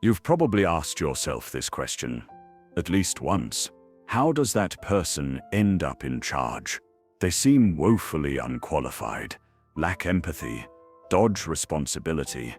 You've probably asked yourself this question, at least once. How does that person end up in charge? They seem woefully unqualified, lack empathy, dodge responsibility,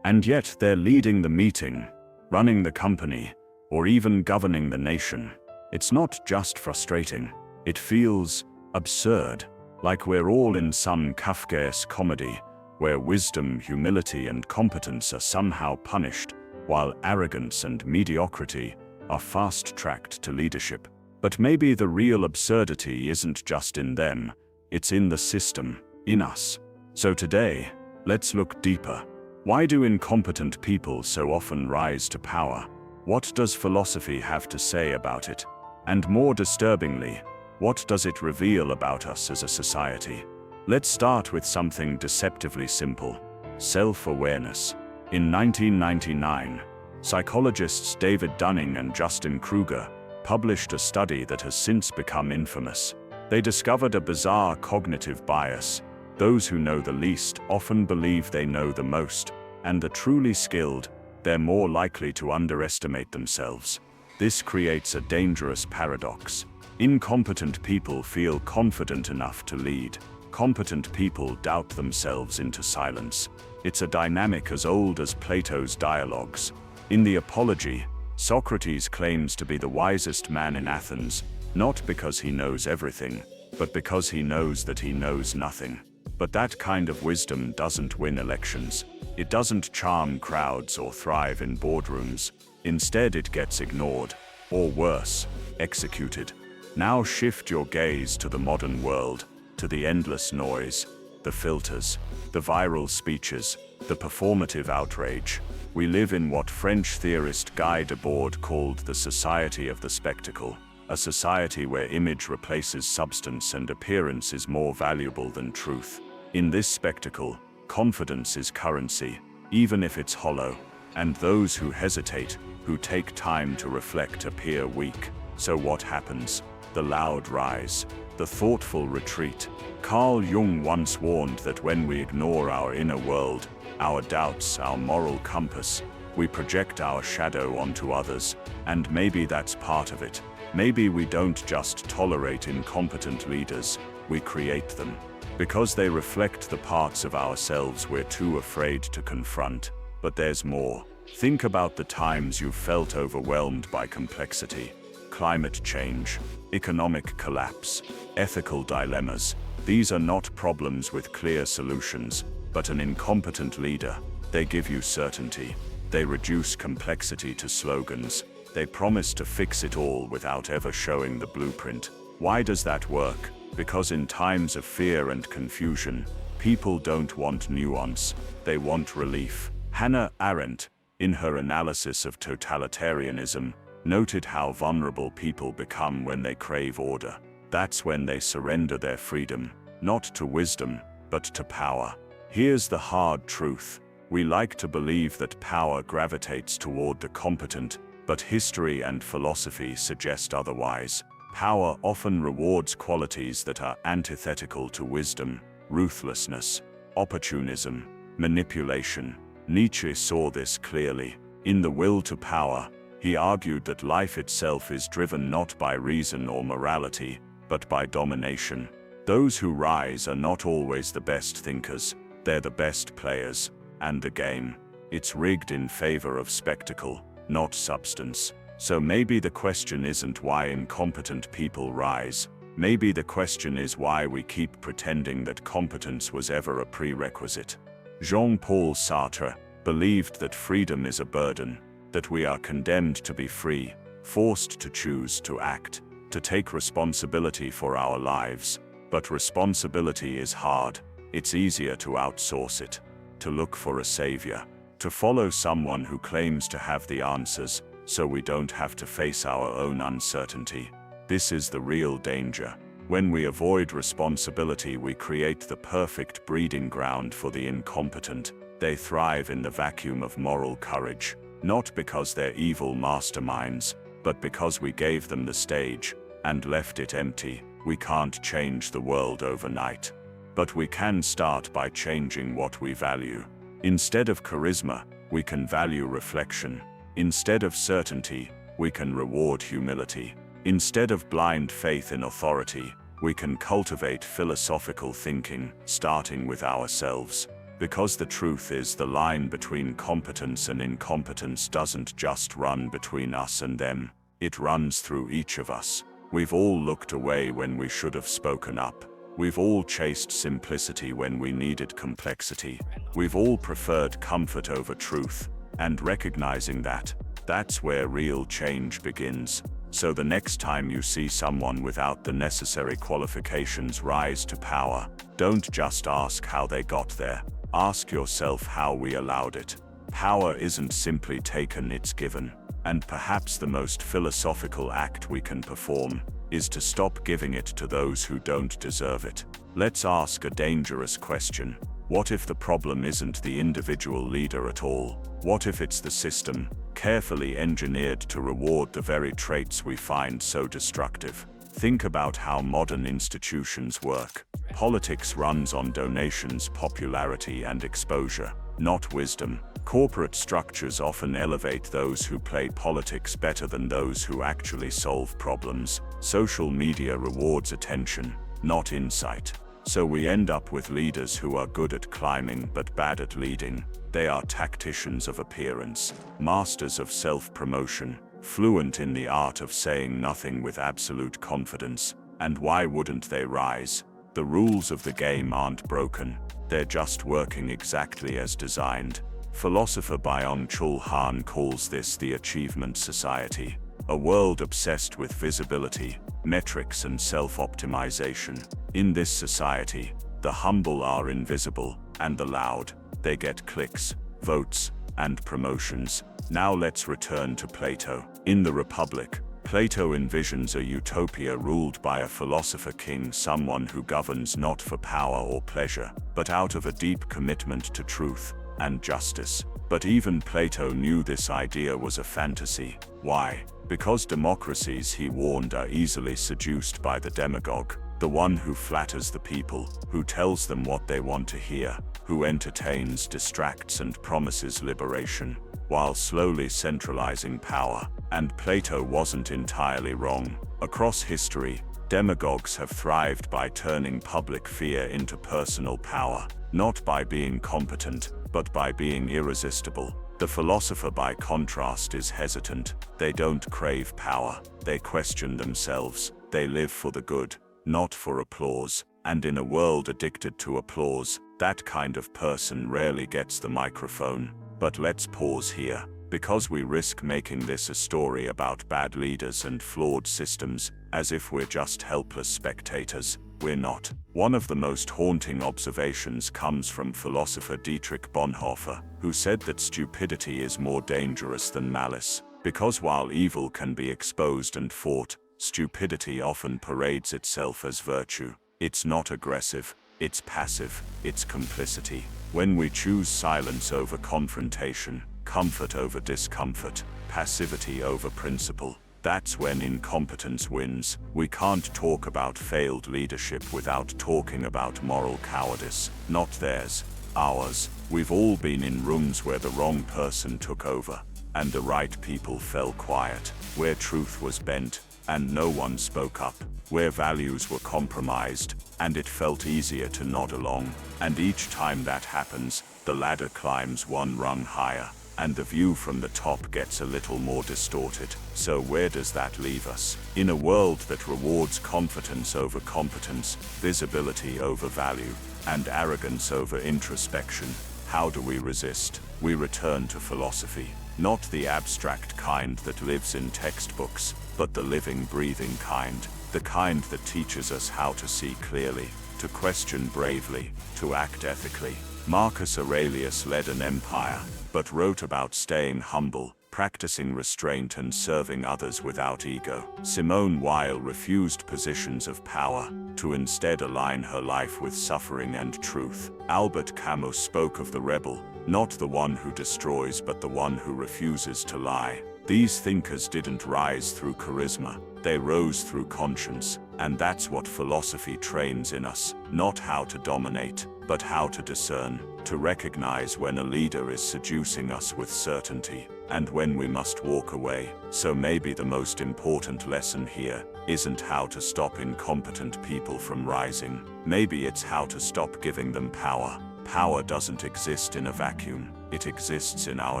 and yet they're leading the meeting, running the company, or even governing the nation. It's not just frustrating, it feels absurd, like we're all in some Kafkaesque comedy where wisdom, humility, and competence are somehow punished, while arrogance and mediocrity are fast-tracked to leadership. But maybe the real absurdity isn't just in them, it's in the system, in us. So today, let's look deeper. Why do incompetent people so often rise to power? What does philosophy have to say about it? And more disturbingly, what does it reveal about us as a society? Let's start with something deceptively simple: self-awareness. In 1999, psychologists David Dunning and Justin Kruger published a study that has since become infamous. They discovered a bizarre cognitive bias. Those who know the least often believe they know the most, and the truly skilled, they're more likely to underestimate themselves. This creates a dangerous paradox. Incompetent people feel confident enough to lead. Competent people doubt themselves into silence. It's a dynamic as old as Plato's dialogues. In the Apology, Socrates claims to be the wisest man in Athens, not because he knows everything, but because he knows that he knows nothing. But that kind of wisdom doesn't win elections. It doesn't charm crowds or thrive in boardrooms. Instead, it gets ignored, or worse, executed. Now shift your gaze to the modern world, to the endless noise, the filters, the viral speeches, the performative outrage. We live in what French theorist Guy Debord called the society of the spectacle, a society where image replaces substance and appearance is more valuable than truth. In this spectacle, confidence is currency, even if it's hollow, and those who hesitate, who take time to reflect, appear weak. So what happens? The loud rise, the thoughtful retreat. Carl Jung once warned that when we ignore our inner world, our doubts, our moral compass, we project our shadow onto others, and maybe that's part of it. Maybe we don't just tolerate incompetent leaders, we create them. Because they reflect the parts of ourselves we're too afraid to confront. But there's more. Think about the times you've felt overwhelmed by complexity. Climate change, economic collapse, ethical dilemmas. These are not problems with clear solutions, but an incompetent leader. They give you certainty. They reduce complexity to slogans. They promise to fix it all without ever showing the blueprint. Why does that work? Because in times of fear and confusion, people don't want nuance, they want relief. Hannah Arendt, in her analysis of totalitarianism, noted how vulnerable people become when they crave order. That's when they surrender their freedom, not to wisdom, but to power. Here's the hard truth. We like to believe that power gravitates toward the competent, but history and philosophy suggest otherwise. Power often rewards qualities that are antithetical to wisdom: ruthlessness, opportunism, manipulation. Nietzsche saw this clearly. In The Will to Power, he argued that life itself is driven not by reason or morality, but by domination. Those who rise are not always the best thinkers, they're the best players. And the game, it's rigged in favor of spectacle, not substance. So maybe the question isn't why incompetent people rise. Maybe the question is why we keep pretending that competence was ever a prerequisite. Jean-Paul Sartre believed that freedom is a burden, that we are condemned to be free, forced to choose, to act, to take responsibility for our lives. But responsibility is hard. It's easier to outsource it, to look for a savior, to follow someone who claims to have the answers, so we don't have to face our own uncertainty. This is the real danger. When we avoid responsibility, we create the perfect breeding ground for the incompetent. They thrive in the vacuum of moral courage, not because they're evil masterminds, but because we gave them the stage and left it empty. We can't change the world overnight, but we can start by changing what we value. Instead of charisma, we can value reflection. Instead of certainty, we can reward humility. Instead of blind faith in authority, we can cultivate philosophical thinking, starting with ourselves. Because the truth is, the line between competence and incompetence doesn't just run between us and them, it runs through each of us. We've all looked away when we should have spoken up. We've all chased simplicity when we needed complexity. We've all preferred comfort over truth, and recognizing that, that's where real change begins. So the next time you see someone without the necessary qualifications rise to power, don't just ask how they got there. Ask yourself how we allowed it. Power isn't simply taken, it's given. And perhaps the most philosophical act we can perform is to stop giving it to those who don't deserve it. Let's ask a dangerous question. What if the problem isn't the individual leader at all? What if it's the system, carefully engineered to reward the very traits we find so destructive? Think about how modern institutions work. Politics runs on donations, popularity, and exposure, not wisdom. Corporate structures often elevate those who play politics better than those who actually solve problems. Social media rewards attention, not insight. So we end up with leaders who are good at climbing but bad at leading. They are tacticians of appearance, masters of self-promotion, fluent in the art of saying nothing with absolute confidence. And why wouldn't they rise? The rules of the game aren't broken, they're just working exactly as designed. Philosopher Byung-Chul Han calls this the achievement society, a world obsessed with visibility, metrics, and self-optimization. In this society, the humble are invisible, and the loud, they get clicks, votes, and promotions. Now let's return to Plato. In the Republic, Plato envisions a utopia ruled by a philosopher king, someone who governs not for power or pleasure, but out of a deep commitment to truth and justice. But even Plato knew this idea was a fantasy. Why? Because democracies, he warned, are easily seduced by the demagogue, the one who flatters the people, who tells them what they want to hear, who entertains, distracts, and promises liberation, while slowly centralizing power. And Plato wasn't entirely wrong. Across history, demagogues have thrived by turning public fear into personal power, not by being competent, but by being irresistible. The philosopher, by contrast, is hesitant. They don't crave power, they question themselves. They live for the good, not for applause. And in a world addicted to applause, that kind of person rarely gets the microphone. But let's pause here, because we risk making this a story about bad leaders and flawed systems, as if we're just helpless spectators. We're not. One of the most haunting observations comes from philosopher Dietrich Bonhoeffer, who said that stupidity is more dangerous than malice, because while evil can be exposed and fought, stupidity often parades itself as virtue. It's not aggressive, it's passive, it's complicity. When we choose silence over confrontation, comfort over discomfort, passivity over principle, that's when incompetence wins. We can't talk about failed leadership without talking about moral cowardice. Not theirs, ours. We've all been in rooms where the wrong person took over, and the right people fell quiet, where truth was bent, and no one spoke up, where values were compromised, and it felt easier to nod along. And each time that happens, the ladder climbs one rung higher, and the view from the top gets a little more distorted. So where does that leave us? In a world that rewards confidence over competence, visibility over value, and arrogance over introspection, how do we resist? We return to philosophy, not the abstract kind that lives in textbooks, but the living, breathing kind, the kind that teaches us how to see clearly, to question bravely, to act ethically. Marcus Aurelius led an empire, but wrote about staying humble, practicing restraint, and serving others without ego. Simone Weil refused positions of power, to instead align her life with suffering and truth. Albert Camus spoke of the rebel, not the one who destroys but the one who refuses to lie. These thinkers didn't rise through charisma, they rose through conscience, and that's what philosophy trains in us, not how to dominate, but how to discern, to recognize when a leader is seducing us with certainty, and when we must walk away. So maybe the most important lesson here isn't how to stop incompetent people from rising. Maybe it's how to stop giving them power. Power doesn't exist in a vacuum. It exists in our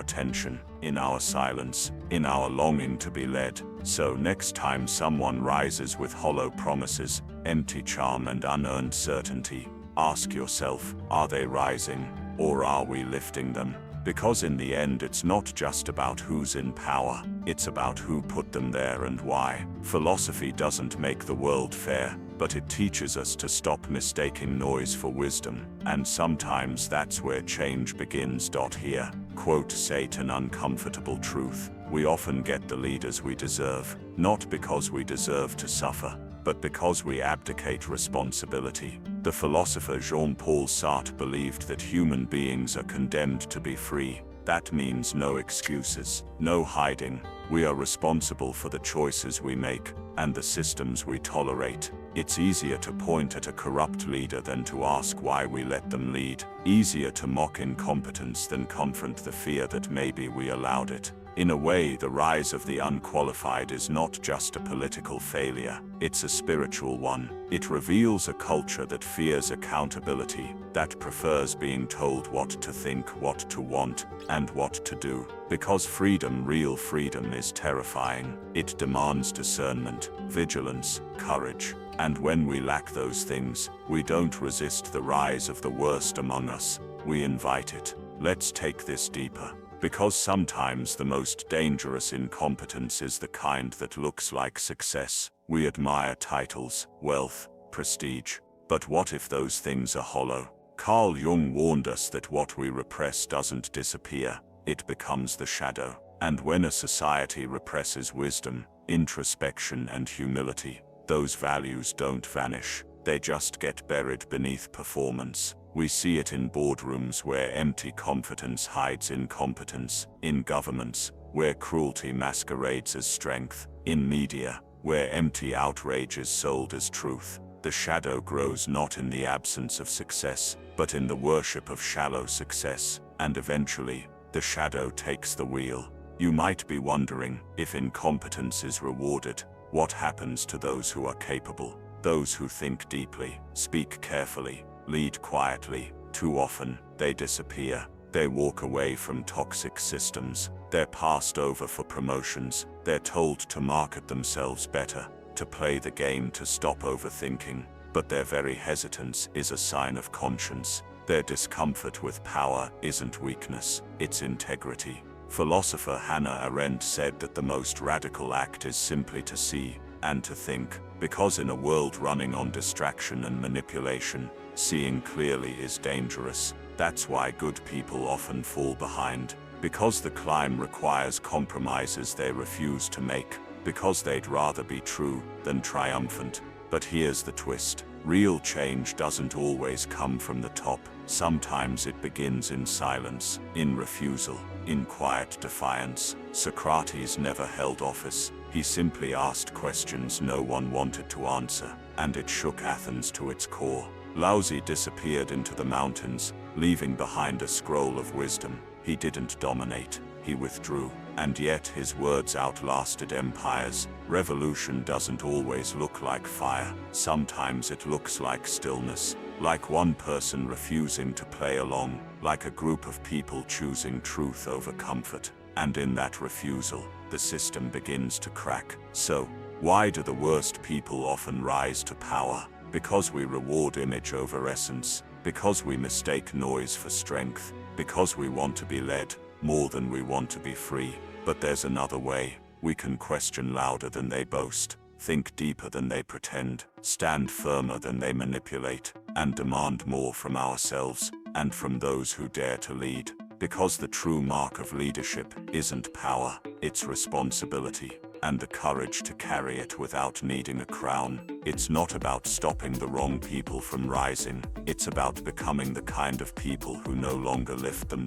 attention, in our silence, in our longing to be led. So next time someone rises with hollow promises, empty charm and unearned certainty, ask yourself, are they rising, or are we lifting them? Because in the end it's not just about who's in power, it's about who put them there and why. Philosophy doesn't make the world fair, but it teaches us to stop mistaking noise for wisdom, and sometimes that's where change begins. Here, quote, state an uncomfortable truth. We often get the leaders we deserve, not because we deserve to suffer, but because we abdicate responsibility. The philosopher Jean-Paul Sartre believed that human beings are condemned to be free. That means no excuses, no hiding. We are responsible for the choices we make and the systems we tolerate. It's easier to point at a corrupt leader than to ask why we let them lead. Easier to mock incompetence than confront the fear that maybe we allowed it. In a way, the rise of the unqualified is not just a political failure, it's a spiritual one. It reveals a culture that fears accountability, that prefers being told what to think, what to want, and what to do. Because freedom, real freedom, is terrifying. It demands discernment, vigilance, courage. And when we lack those things, we don't resist the rise of the worst among us, we invite it. Let's take this deeper. Because sometimes the most dangerous incompetence is the kind that looks like success. We admire titles, wealth, prestige. But what if those things are hollow? Carl Jung warned us that what we repress doesn't disappear, it becomes the shadow. And when a society represses wisdom, introspection and humility, those values don't vanish, they just get buried beneath performance. We see it in boardrooms where empty confidence hides incompetence, in governments where cruelty masquerades as strength, in media where empty outrage is sold as truth. The shadow grows not in the absence of success, but in the worship of shallow success, and eventually, the shadow takes the wheel. You might be wondering, if incompetence is rewarded, what happens to those who are capable, those who think deeply, speak carefully, lead quietly? Too often, they disappear. They walk away from toxic systems. They're passed over for promotions. They're told to market themselves better, to play the game, to stop overthinking. But their very hesitance is a sign of conscience. Their discomfort with power isn't weakness, it's integrity. Philosopher Hannah Arendt said that the most radical act is simply to see and to think, because in a world running on distraction and manipulation, seeing clearly is dangerous. That's why good people often fall behind, because the climb requires compromises they refuse to make, because they'd rather be true than triumphant. But here's the twist. Real change doesn't always come from the top. Sometimes it begins in silence, in refusal, in quiet defiance. Socrates never held office. He simply asked questions no one wanted to answer, and it shook Athens to its core. Lao Tzu disappeared into the mountains, leaving behind a scroll of wisdom. He didn't dominate, he withdrew, and yet his words outlasted empires. Revolution doesn't always look like fire. Sometimes it looks like stillness, like one person refusing to play along, like a group of people choosing truth over comfort. And in that refusal, the system begins to crack. So, why do the worst people often rise to power? Because we reward image over essence, because we mistake noise for strength, because we want to be led more than we want to be free. But there's another way. We can question louder than they boast, think deeper than they pretend, stand firmer than they manipulate, and demand more from ourselves and from those who dare to lead. Because the true mark of leadership isn't power, it's responsibility. and the courage to carry it without needing a crown. It's not about stopping the wrong people from rising. It's about becoming the kind of people who no longer lift them.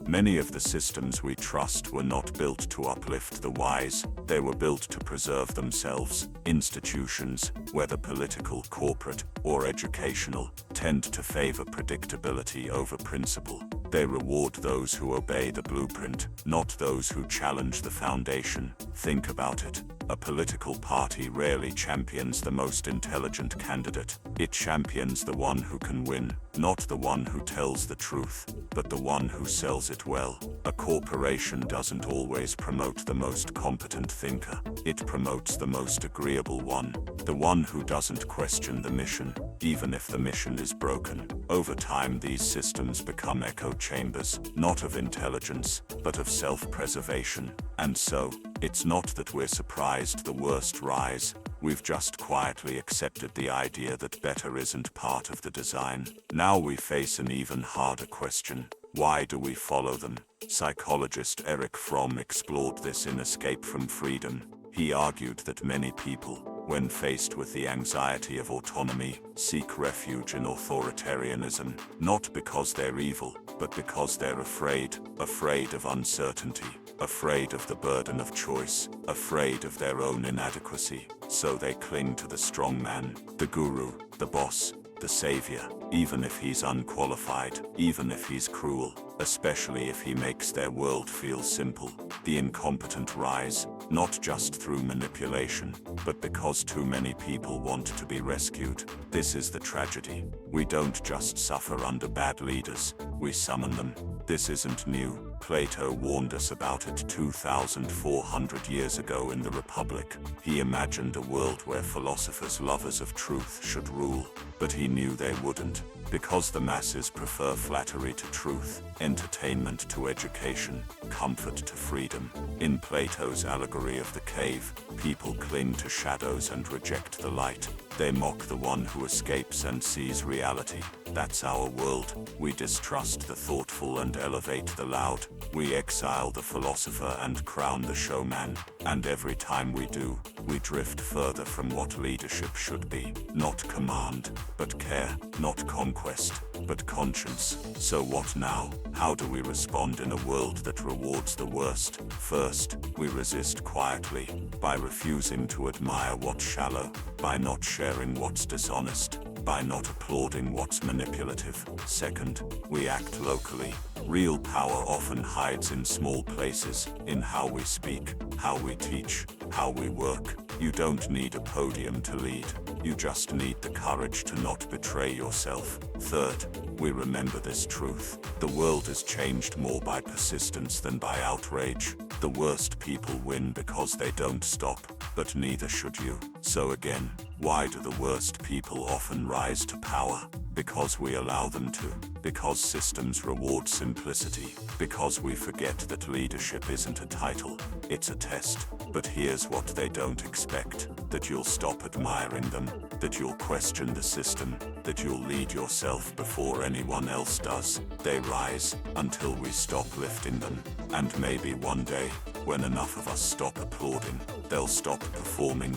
Many of the systems we trust were not built to uplift the wise. They were built to preserve themselves. Institutions, whether political, corporate, or educational, tend to favor predictability over principle. They reward those who obey the blueprint, not those who challenge the foundation. Think about it. A political party rarely champions the most intelligent candidate. It champions the one who can win, not the one who tells the truth, but the one who sells it well. A corporation doesn't always promote the most competent thinker. It promotes the most agreeable one, the one who doesn't question the mission, even if the mission is broken. Over time, these systems become echo chambers, not of intelligence, but of self-preservation. And so, it's not that we're surprised the worst rise. We've just quietly accepted the idea that better isn't part of the design. Now we face an even harder question. Why do we follow them? Psychologist Erich Fromm explored this in Escape from Freedom. He argued that many people, when faced with the anxiety of autonomy, seek refuge in authoritarianism, not because they're evil, but because they're afraid of uncertainty, afraid of the burden of choice, afraid of their own inadequacy. So they cling to the strongman, the guru, the boss, the savior, even if he's unqualified, even if he's cruel, especially if he makes their world feel simple. The incompetent rise, not just through manipulation, but because too many people want to be rescued. This is the tragedy. We don't just suffer under bad leaders, we summon them. This isn't new. Plato warned us about it 2,400 years ago in the Republic. He imagined a world where philosophers, lovers of truth, should rule, but he knew they wouldn't, because the masses prefer flattery to truth, entertainment to education, comfort to freedom. In Plato's allegory of the cave, people cling to shadows and reject the light. They mock the one who escapes and sees reality. That's our world. We distrust the thoughtful and elevate the loud. We exile the philosopher and crown the showman. And every time we do, we drift further from what leadership should be. Not command, but care. Not conquest, but conscience. So what now? How do we respond in a world that rewards the worst? First, we resist quietly, by refusing to admire what's shallow, by not sharing what's dishonest, by not applauding what's manipulative. Second, we act locally. Real power often hides in small places, in how we speak, how we teach, how we work. You don't need a podium to lead. You just need the courage to not betray yourself. Third, we remember this truth. The world is changed more by persistence than by outrage. The worst people win because they don't stop, but neither should you. So again, why do the worst people often rise to power? Because we allow them to. Because systems reward simplicity. Because we forget that leadership isn't a title, it's a test. But here's what they don't expect: that you'll stop admiring them, that you'll question the system, that you'll lead yourself before anyone else does. They rise until we stop lifting them. And maybe one day, when enough of us stop applauding, they'll stop performing.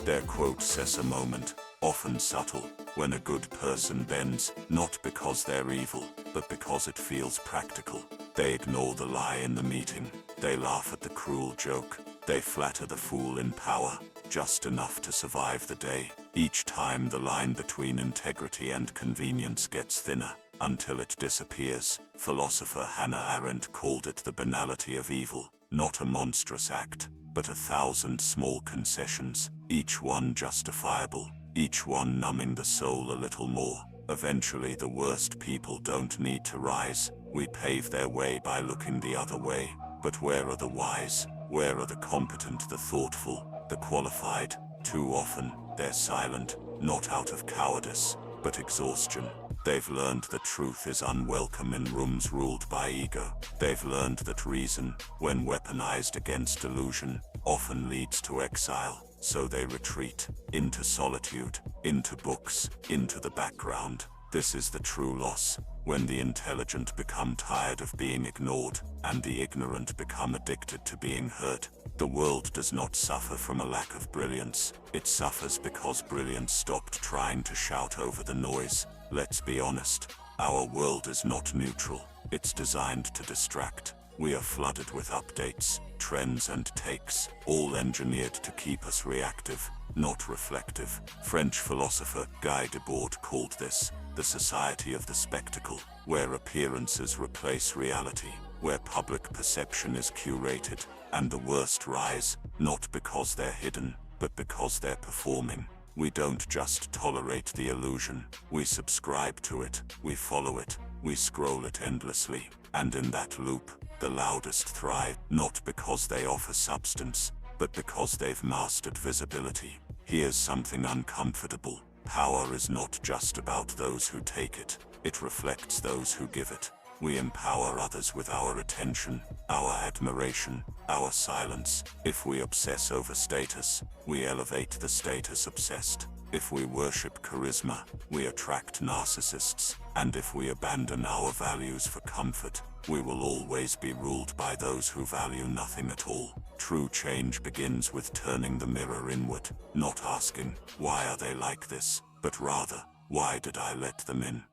Their quote says a moment, often subtle, when a good person bends, not because they're evil, but because it feels practical. They ignore the lie in the meeting. They laugh at the cruel joke. They flatter the fool in power, just enough to survive the day. Each time the line between integrity and convenience gets thinner, until it disappears. Philosopher Hannah Arendt called it the banality of evil, not a monstrous act, but 1,000 small concessions, each one justifiable, each one numbing the soul a little more. Eventually the worst people don't need to rise. We pave their way by looking the other way. But where are the wise? Where are the competent, the thoughtful, the qualified? Too often, they're silent, not out of cowardice, but exhaustion. They've learned that truth is unwelcome in rooms ruled by ego. They've learned that reason, when weaponized against delusion, often leads to exile. So they retreat into solitude, into books, into the background. This is the true loss, when the intelligent become tired of being ignored, and the ignorant become addicted to being heard. The world does not suffer from a lack of brilliance, it suffers because brilliance stopped trying to shout over the noise. Let's be honest, our world is not neutral, it's designed to distract. We are flooded with updates, trends and takes, all engineered to keep us reactive, not reflective. French philosopher Guy Debord called this the society of the spectacle, where appearances replace reality, where public perception is curated, and the worst rise, not because they're hidden, but because they're performing. We don't just tolerate the illusion, we subscribe to it, we follow it, we scroll it endlessly, and in that loop, the loudest thrive, not because they offer substance, but because they've mastered visibility. Here's something uncomfortable. Power is not just about those who take it, it reflects those who give it. We empower others with our attention, our admiration, our silence. If we obsess over status, we elevate the status-obsessed. If we worship charisma, we attract narcissists. And if we abandon our values for comfort, we will always be ruled by those who value nothing at all. True change begins with turning the mirror inward, not asking, why are they like this, but rather, why did I let them in?